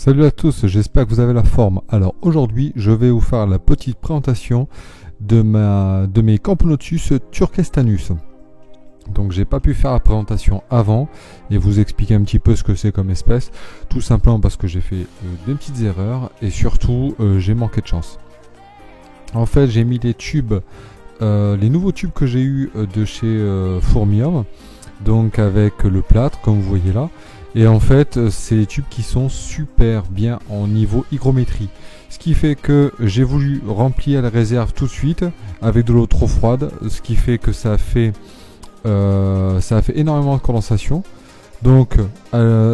Salut à tous, j'espère que vous avez la forme. Alors aujourd'hui, je vais vous faire la petite présentation de mes Camponotus turkestanus. Donc j'ai pas pu faire la présentation avant et vous expliquer un petit peu ce que c'est comme espèce, tout simplement parce que j'ai fait des petites erreurs et surtout j'ai manqué de chance. En fait, j'ai mis les tubes, les nouveaux tubes que j'ai eu de chez Fourmium, donc avec le plâtre comme vous voyez là. Et en fait, c'est des tubes qui sont super bien en niveau hygrométrie. Ce qui fait que j'ai voulu remplir la réserve tout de suite avec de l'eau trop froide. Ce qui fait que ça a fait énormément de condensation. Donc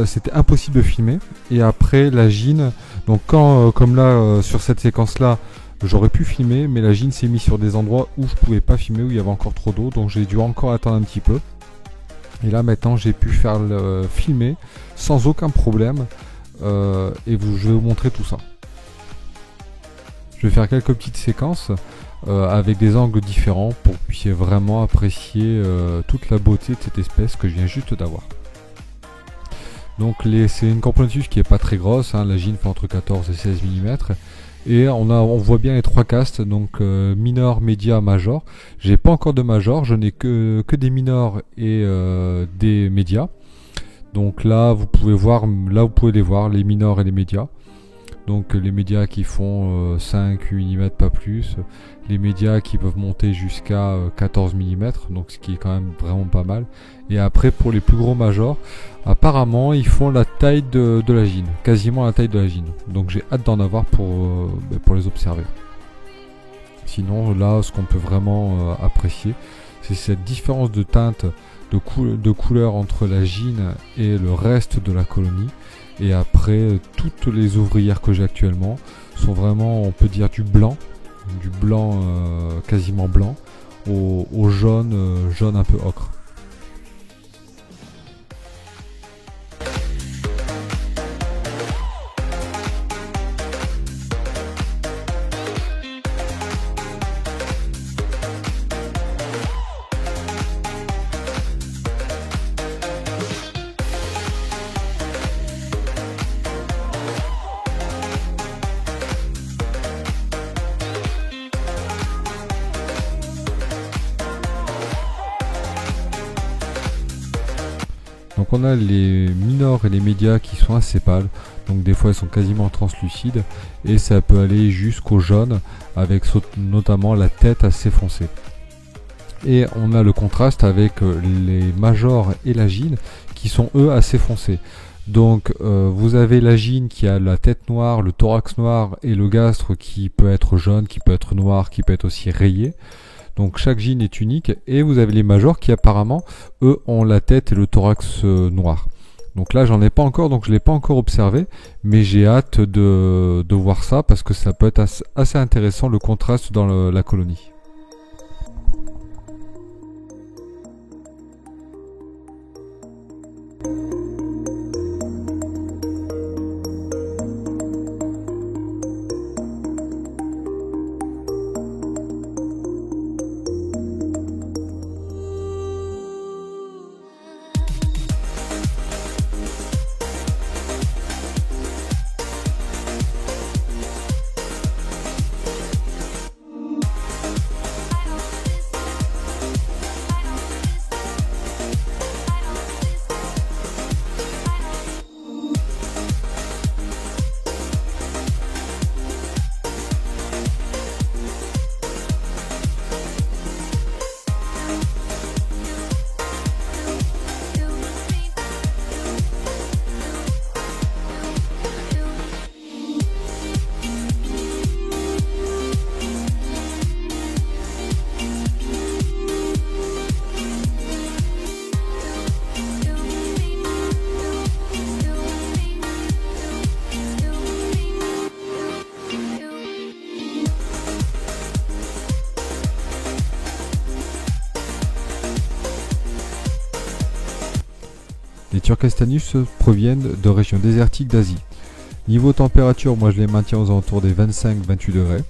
c'était impossible de filmer. Et après la gine, donc comme là sur cette séquence là, j'aurais pu filmer. Mais la gine s'est mise sur des endroits où je pouvais pas filmer, où il y avait encore trop d'eau. Donc j'ai dû encore attendre un petit peu. Et là maintenant j'ai pu faire le filmer sans aucun problème je vais vous montrer tout ça. Je vais faire quelques petites séquences avec des angles différents pour que vous puissiez vraiment apprécier toute la beauté de cette espèce que je viens juste d'avoir. Donc c'est une Camponotus qui est pas très grosse, hein, la gine fait entre 14 et 16 mm. Et on voit bien les trois castes, donc minor, média, major. J'ai pas encore de major, je n'ai que des minors et des médias. Donc là vous pouvez les voir, les minors et les médias. Donc les médias qui font 5 mm pas plus, les médias qui peuvent monter jusqu'à 14 mm, donc ce qui est quand même vraiment pas mal. Et après pour les plus gros majors, apparemment ils font la taille de la gine, quasiment la taille de la gine. Donc j'ai hâte d'en avoir pour les observer. Sinon là ce qu'on peut vraiment apprécier, c'est cette différence de teinte, de couleur entre la gine et le reste de la colonie. Et après, toutes les ouvrières que j'ai actuellement sont vraiment, on peut dire, du blanc quasiment blanc, au jaune un peu ocre. Donc on a les minors et les médias qui sont assez pâles, donc des fois ils sont quasiment translucides et ça peut aller jusqu'au jaune avec notamment la tête assez foncée. Et on a le contraste avec les majors et la gine qui sont eux assez foncés. Donc vous avez la gine qui a la tête noire, le thorax noir et le gastre qui peut être jaune, qui peut être noir, qui peut être aussi rayé. Donc chaque gine est unique et vous avez les majors qui apparemment eux ont la tête et le thorax noir. Donc là j'en ai pas encore, donc je l'ai pas encore observé, mais j'ai hâte de voir ça parce que ça peut être assez intéressant le contraste dans la colonie. Les turkestanus proviennent de régions désertiques d'Asie. Niveau température, moi je les maintiens aux alentours des 25-28 degrés.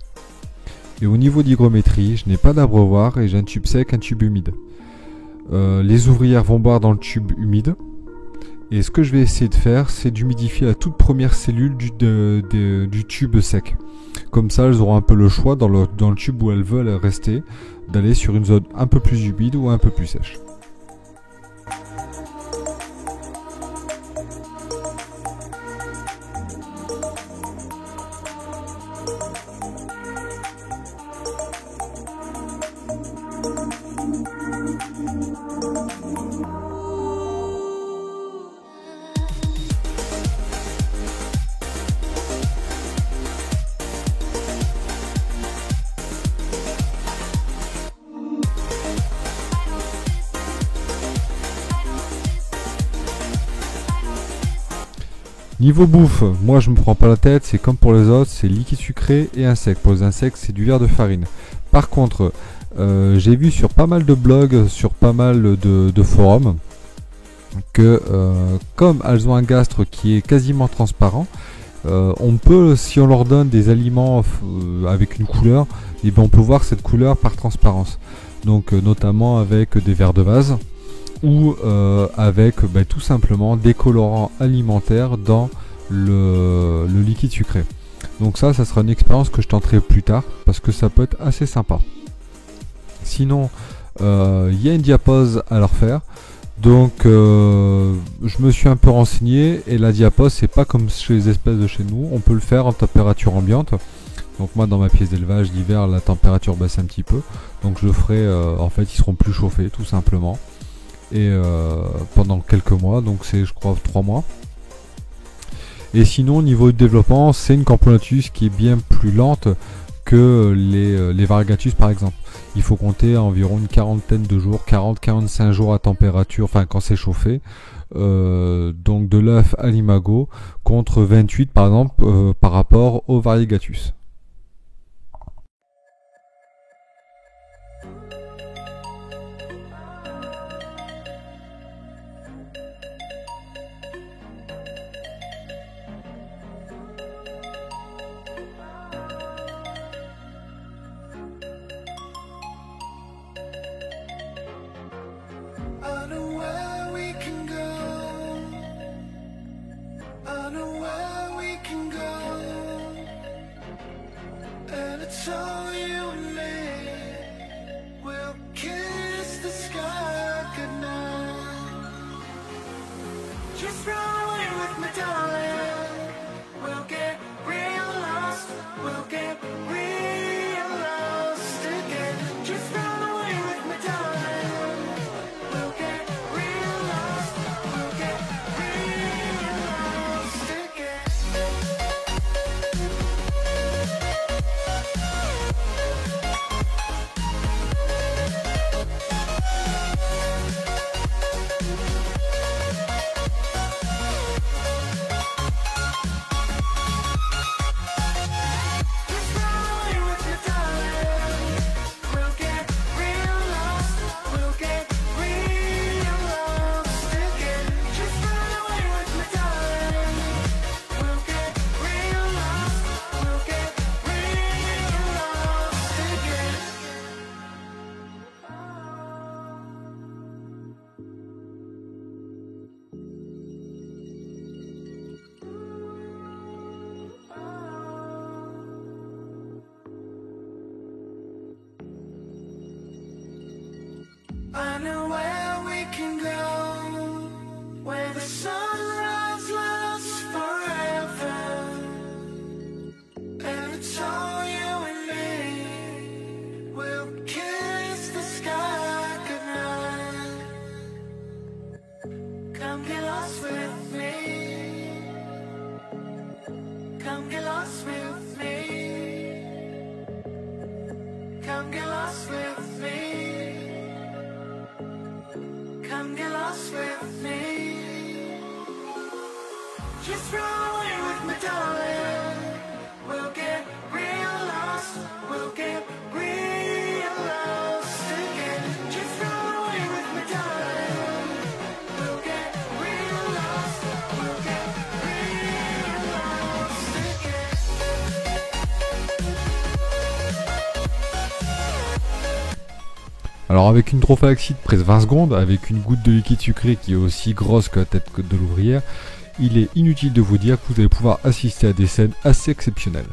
Et au niveau d'hygrométrie, je n'ai pas d'abreuvoir et j'ai un tube sec, un tube humide. Les ouvrières vont boire dans le tube humide Et ce que je vais essayer de faire, c'est d'humidifier la toute première cellule du tube sec. Comme ça, elles auront un peu le choix dans le tube où elles veulent rester, d'aller sur une zone un peu plus humide ou un peu plus sèche. Niveau bouffe, moi je me prends pas la tête, c'est comme pour les autres, c'est liquide sucré et insectes. Pour les insectes, c'est du verre de farine. Par contre, j'ai vu sur pas mal de blogs, sur pas mal de forums, que comme elles ont un gastre qui est quasiment transparent, on peut, si on leur donne des aliments avec une couleur, et bien on peut voir cette couleur par transparence. Donc notamment avec des verres de vase ou avec tout simplement des colorants alimentaires dans le liquide sucré. Donc ça sera une expérience que je tenterai plus tard parce que ça peut être assez sympa. Sinon, il y a une diapose à leur faire. Donc je me suis un peu renseigné et la diapose c'est pas comme chez les espèces de chez nous, on peut le faire en température ambiante. Donc moi dans ma pièce d'élevage l'hiver la température baisse un petit peu, donc je le ferai en fait ils seront plus chauffés tout simplement et pendant quelques mois, donc c'est je crois 3 mois. Et sinon au niveau du développement c'est une Camponotus qui est bien plus lente que les Variegatus par exemple. Il faut compter environ une quarantaine de jours, 40-45 jours à température, enfin quand c'est chauffé, donc de l'œuf à l'imago, contre 28 par exemple par rapport au Variegatus. I know where we can go, where the sunrise lasts forever, and it's all you and me. We'll kiss the sky goodnight. Come get lost with me. Come get lost with me. Come get lost with me. Come get lost with me. Just run away with me, darling. We'll get real lost. We'll get real lost again. Just run away with me, darling. We'll get real lost. We'll get real lost again. Alors avec une prophylaxie de près de 20 secondes, avec une goutte de liquide sucré qui est aussi grosse que la tête de l'ouvrière, il est inutile de vous dire que vous allez pouvoir assister à des scènes assez exceptionnelles.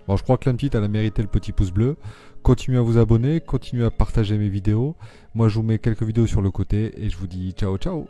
Bon, je crois que la petite elle a mérité le petit pouce bleu. Continuez à vous abonner, continuez à partager mes vidéos. Moi je vous mets quelques vidéos sur le côté et je vous dis ciao ciao.